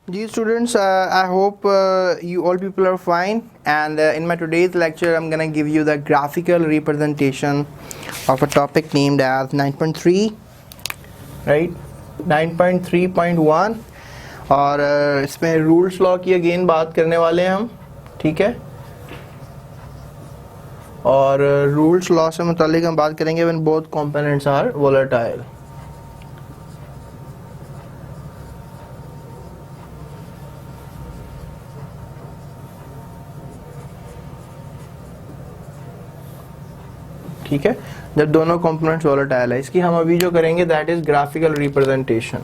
Dear students, I hope you all people are fine, and in my today's lecture I'm gonna give you the graphical representation of a topic named as 9.3, right? 9.3.1 और इसमें rules law की again बात करने वाले हैं हम, ठीक है। और रूल्स लॉ से मुतालिक हम बात करेंगे when both components are volatile. ठीक है, जब दोनों कंपोनेंट्स वोलेटाइल है। इसकी हम अभी जो करेंगे दैट इज ग्राफिकल रिप्रेजेंटेशन।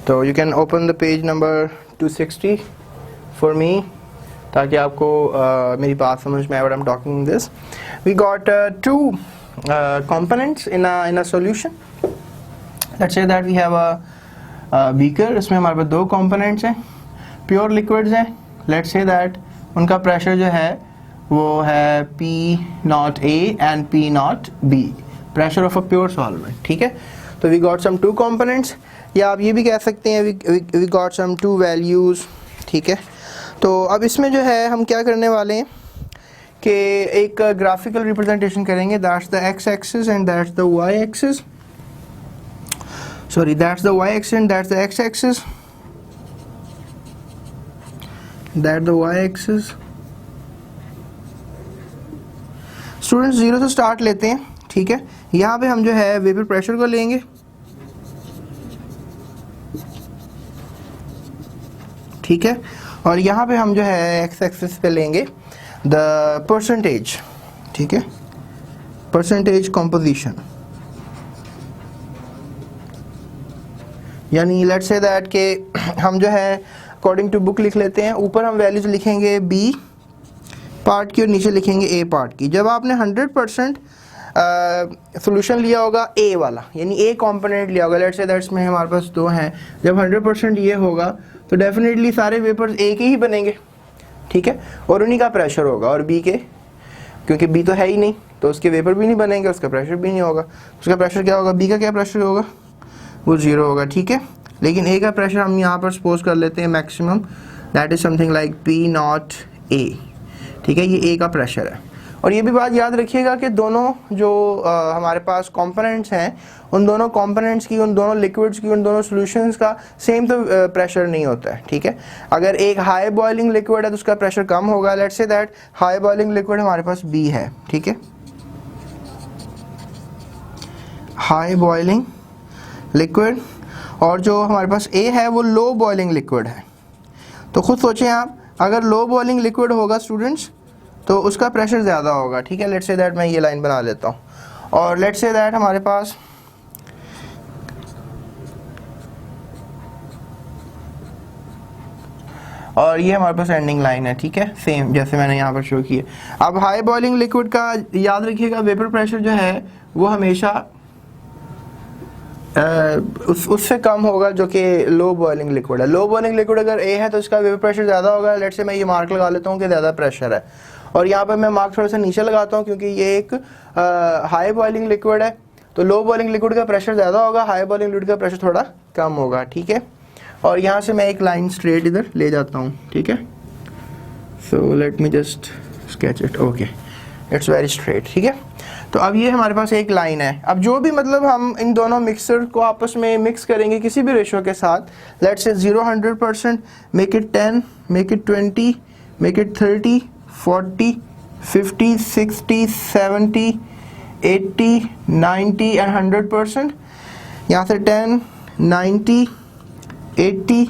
तो you can open the page number 260 for me, ताकि आपको मेरी बात समझ में आए। What I am talking this, we got two components in a solution. Let's say that we have a beaker. इसमें हमारे पास दो कंपोनेंट्स हैं, प्योर लिक्विड्स हैं। लेट्स से दैट उनका प्रेशर जो है वो है P0 A and P0 B, pressure of a pure solvent. ठीक है, तो we got some two components, या आप ये भी कह सकते हैं we got some two values. ठीक है, तो अब इसमें जो है हम क्या करने वाले हैं कि एक ग्राफिकल रिप्रेजेंटेशन करेंगे। That's the X axis and that's the Y axis, sorry that's the Y axis and that's the X axis, that the Y axis. Students zero से स्टार्ट लेते हैं। ठीक है, यहाँ पे हम जो है वेपर प्रेशर को लेंगे। ठीक है, और यहाँ पे हम जो है एक्स एक्सिस पे लेंगे द परसेंटेज। ठीक है, परसेंटेज कंपोजिशन, यानी लेट्स से दैट के हम जो है अकॉर्डिंग टू बुक लिख लेते हैं। ऊपर हम वैल्यूज लिखेंगे बी पार्ट की और नीचे लिखेंगे ए पार्ट की। जब आपने 100% सोल्यूशन लिया होगा ए वाला, यानी ए कंपोनेंट लिया होगा, लेट्स से दैट्स में हमारे पास दो हैं, जब 100% ये होगा तो डेफिनेटली सारे वेपर्स ए के ही बनेंगे। ठीक है, और उन्हीं का प्रेशर होगा, और बी के, क्योंकि बी तो है ही नहीं तो उसके वेपर भी नहीं बनेंगे, उसका प्रेशर भी नहीं होगा। उसका प्रेशर क्या होगा, बी का क्या प्रेशर होगा, वो जीरो होगा। ठीक है, लेकिन ए का प्रेशर हम यहाँ पर सपोज कर लेते हैं maximum, that is something like P0 A। ठीक है, ये ए का प्रेशर है। और ये भी बात याद रखिएगा कि दोनों जो हमारे पास कंपोनेंट्स हैं, उन दोनों कंपोनेंट्स की, उन दोनों लिक्विड्स की, उन दोनों सॉल्यूशंस का सेम तो प्रेशर नहीं होता है। ठीक है, अगर एक हाई बॉइलिंग लिक्विड है तो उसका प्रेशर कम होगा। Let's say that high boiling liquid हमारे पास बी है। ठीक है, हाई बॉइलिंग लिक्विड, और जो हमारे पास ए है वो लो बॉइलिंग लिक्विड है। तो खुद सोचें आप, अगर लो बॉइलिंग लिक्विड होगा स्टूडेंट्स तो उसका प्रेशर ज़्यादा होगा। ठीक है, लेट्स से दैट मैं ये लाइन बना लेता हूँ, और लेट्स से दैट हमारे पास और ये हमारे पास एंडिंग लाइन है। ठीक है, सेम जैसे मैंने यहाँ पर शो किया। अब हाई बॉइलिंग लिक्विड का याद रखिएगा वेपर प्रेशर जो है वो हमेशा उससे कम होगा जो कि लो बॉइलिंग लिक्विड है। लो बॉइलिंग लिक्विड अगर ए है तो इसका वेपर प्रेशर ज़्यादा होगा। लेट्स से मैं ये मार्क लगा लेता हूँ कि ज़्यादा प्रेशर है, और यहाँ पर मैं मार्क थोड़ा सा नीचे लगाता हूँ क्योंकि ये एक हाई बॉइलिंग लिक्विड है। तो लो बॉइलिंग लिक्विड का प्रेशर ज़्यादा होगा, हाई बॉइलिंग लिक्विड का प्रेशर थोड़ा कम होगा। ठीक है, और यहाँ से मैं एक लाइन स्ट्रेट इधर ले जाता हूँ। ठीक है, so let me just sketch it. Okay, it's very straight. ठीक है, तो अब ये हमारे पास एक लाइन है। अब जो भी मतलब हम इन दोनों मिक्सर को आपस में मिक्स करेंगे किसी भी रेशो के साथ, let's say 0-100%, make it 10, make it 20, make it 30, 40, 50, 60, 70, 80, 90 and 100%। यहाँ से 10, 90, 80,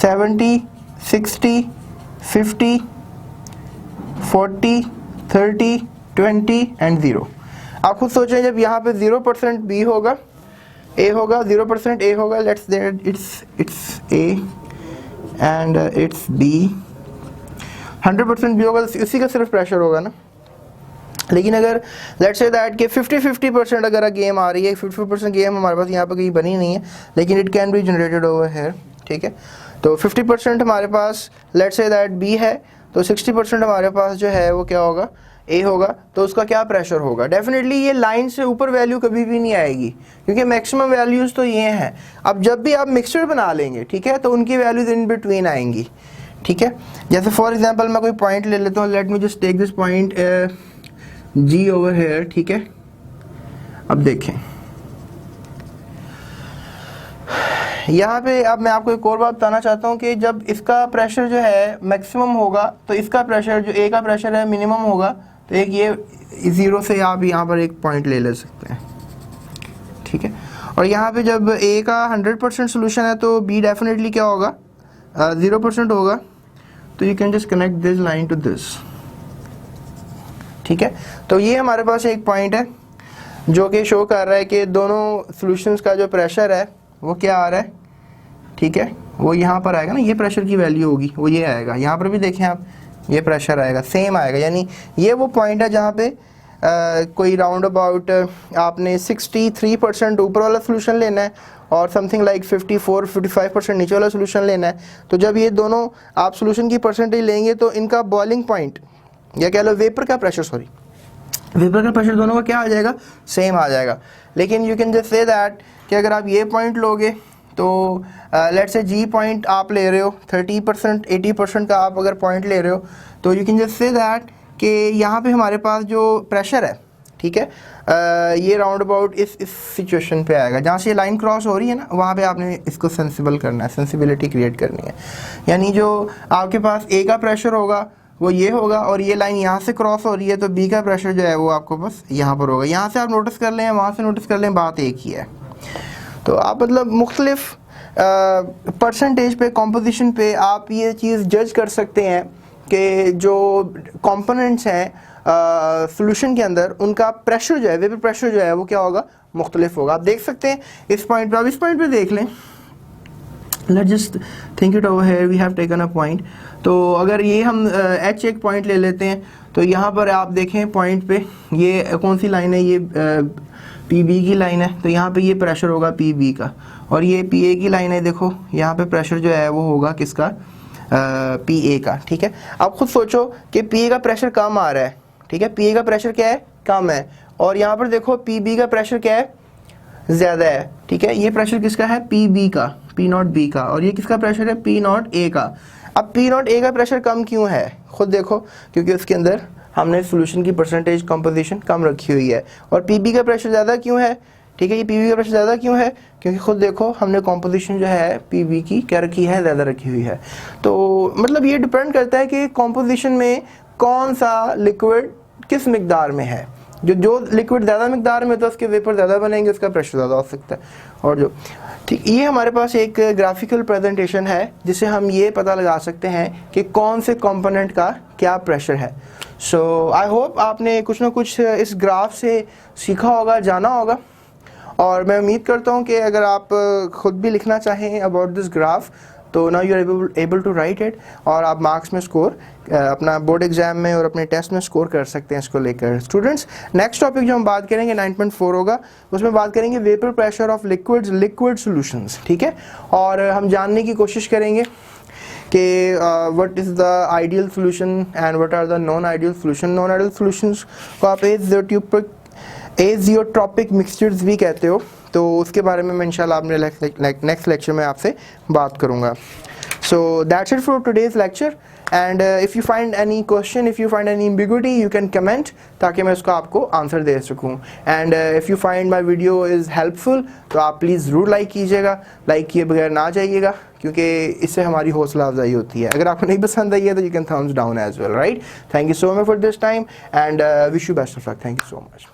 70, 60, 50, 40, 30, 20 एंड 0। आप खुद सोचें, जब यहाँ पे 0% बी होगा, ए होगा, 0% ए होगा, let's that it's A and it's B. 100% B होगा तो उसी का सिर्फ प्रेशर होगा ना। लेकिन अगर लेट्स से दैट के 50-50% अगर गेम आ रही है, 50% गेम हमारे पास यहाँ पर कहीं बनी नहीं है, लेकिन it can be generated over here. ठीक है, तो 50% हमारे पास लेट्स से दैट बी है, तो 60% हमारे पास जो है वो क्या होगा, ए होगा। तो उसका क्या प्रेशर होगा, डेफिनेटली ये लाइन से ऊपर वैल्यू कभी भी नहीं आएगी क्योंकि मैक्सिमम वैल्यूज़ तो ये हैं। अब जब भी आप मिक्सचर बना लेंगे, ठीक है, तो उनकी वैल्यूज इन बिटवीन आएंगी, ठीक है। जैसे फॉर एग्जांपल मैं कोई पॉइंट ले लेता हूँ, let me just take this point G over here, ठीक है। अब देखें यहाँ पे, अब मैं आपको एक और बात बताना चाहता हूँ कि जब इसका प्रेशर जो है मैक्सिमम होगा तो इसका प्रेशर जो ए का प्रेशर है मिनिमम होगा। तो एक ये 0 से आप यहाँ पर एक पॉइंट ले सकते हैं, ठीक है। और यहाँ पे जब ए का 100% सोल्यूशन है तो बी डेफिनेटली क्या होगा, 0% होगा। तो you can just connect this line to this, ठीक है। तो ये हमारे पास एक पॉइंट है जो कि शो कर रहा है कि दोनों सॉल्यूशंस का जो प्रेशर है वो क्या आ रहा है, ठीक है, वो यहाँ पर आएगा ना, ये प्रेशर की वैल्यू होगी, वो ये आएगा। यहाँ पर भी देखें आप, ये प्रेशर आएगा, सेम आएगा। यानी ये वो पॉइंट है जहाँ पे कोई राउंड अबाउट आपने 63% ऊपर वाला सोल्यूशन लेना है और समथिंग लाइक 54-55% नीचे वाला सोल्यूशन लेना है। तो जब ये दोनों आप सोल्यूशन की परसेंटेज लेंगे तो इनका बॉइलिंग पॉइंट या कह लो वेपर का प्रेशर, सॉरी वेपर का प्रेशर दोनों का क्या आ जाएगा, सेम आ जाएगा। लेकिन you can just say that कि अगर आप ये पॉइंट लोगे तो लेट्स से जी पॉइंट आप ले रहे हो 30% 80% का आप अगर पॉइंट ले रहे हो, तो you can just say that कि यहाँ पे हमारे पास जो प्रेशर है, ठीक है, ये राउंड अबाउट इस सिचुएशन पे आएगा जहाँ से ये लाइन क्रॉस हो रही है ना, वहाँ पे आपने इसको सेंसिबल करना है, सेंसिबिलिटी क्रिएट करनी है। यानी जो आपके पास ए का प्रेशर होगा वो ये होगा और ये लाइन यहाँ से क्रॉस हो रही है, तो बी का प्रेशर जो है वो आपको बस यहाँ पर होगा। यहाँ से आप नोटिस कर लें, वहाँ से नोटिस कर लें, बात एक ही है। तो आप मतलब मुख्तलिफ परसेंटेज पे, कॉम्पोजिशन पे आप ये चीज़ जज कर सकते हैं कि जो कंपोनेंट्स हैं सॉल्यूशन के अंदर, उनका प्रेशर जो है, वेपर प्रेशर जो है वो क्या होगा, मुख्तलिफ होगा। आप देख सकते हैं इस पॉइंट पे, आप इस पॉइंट पे देख लें, let's just think it over here, we have taken a point. तो अगर ये हम एच एक पॉइंट ले लेते हैं तो यहाँ पर आप देखें पॉइंट पे ये कौन सी लाइन है, ये पी बी की लाइन है। तो यहाँ पे ये प्रेशर होगा पी बी का, और ये पी ए की लाइन है, देखो यहाँ पे प्रेशर जो है वो होगा किसका, पी ए का, ठीक है। आप खुद सोचो कि पी ए का प्रेशर कम आ रहा है, ठीक है, पी ए का प्रेशर क्या है, कम है, और यहाँ पर देखो पी बी का प्रेशर क्या है, ज़्यादा है, ठीक है। ये प्रेशर किसका है, पी बी का, पी नॉट बी का, और ये किसका प्रेशर है, पी नॉट ए का। अब पी नॉट ए का प्रेशर कम क्यों है, खुद देखो, क्योंकि उसके अंदर हमने सॉल्यूशन की परसेंटेज कंपोजिशन कम रखी हुई है। और पी बी का प्रेशर ज़्यादा क्यों है, ठीक है, ये पी बी का प्रेशर ज़्यादा क्यों है, क्योंकि खुद देखो हमने कंपोजिशन जो है पी बी की क्या रखी है, ज़्यादा रखी हुई है। तो मतलब ये डिपेंड करता है कि कंपोजिशन में कौन सा लिक्विड किस मिकदार में है। जो लिक्विड ज़्यादा मिकदार में, तो उसके वेपर ज़्यादा बनेंगे, उसका प्रेशर ज़्यादा हो सकता है। और जो ठीक, ये हमारे पास एक ग्राफिकल प्रेजेंटेशन है जिससे हम ये पता लगा सकते हैं कि कौन से कंपोनेंट का क्या प्रेशर है। सो आई होप आपने कुछ ना कुछ इस ग्राफ से सीखा होगा, जाना होगा, और मैं उम्मीद करता हूँ कि अगर आप खुद भी लिखना चाहें अबाउट दिस ग्राफ तो now you are able to write it, और आप मार्क्स में स्कोर अपना बोर्ड एग्जाम में और अपने टेस्ट में स्कोर कर सकते हैं इसको लेकर। स्टूडेंट्स, नेक्स्ट टॉपिक जो हम बात करेंगे 9.4 होगा, उसमें बात करेंगे vapour pressure of liquids, liquid solutions, ठीक है। और हम जानने की कोशिश करेंगे कि what is the ideal solution and what are the non ideal solution. Non ideal solutions को आप एज़ियोट्रॉपिक मिक्सचर्स भी कहते हो, तो उसके बारे में मैं इंशाल्लाह अपने नेक्स्ट लेक्चर में आपसे बात करूँगा। So that's it for today's lecture, and if you find any question, if you find any ambiguity, you can comment ताकि मैं उसको आपको आंसर दे सकूँ। And if you find my video is helpful तो आप प्लीज़ ज़रूर लाइक कीजिएगा, like किए बगैर ना जाइएगा, क्योंकि इससे हमारी हौसला अफजाई होती है। अगर आपको नहीं पसंद आई है तो you can thumbs down as well, right. Thank you so much for this time and wish you best of luck. Thank you so much.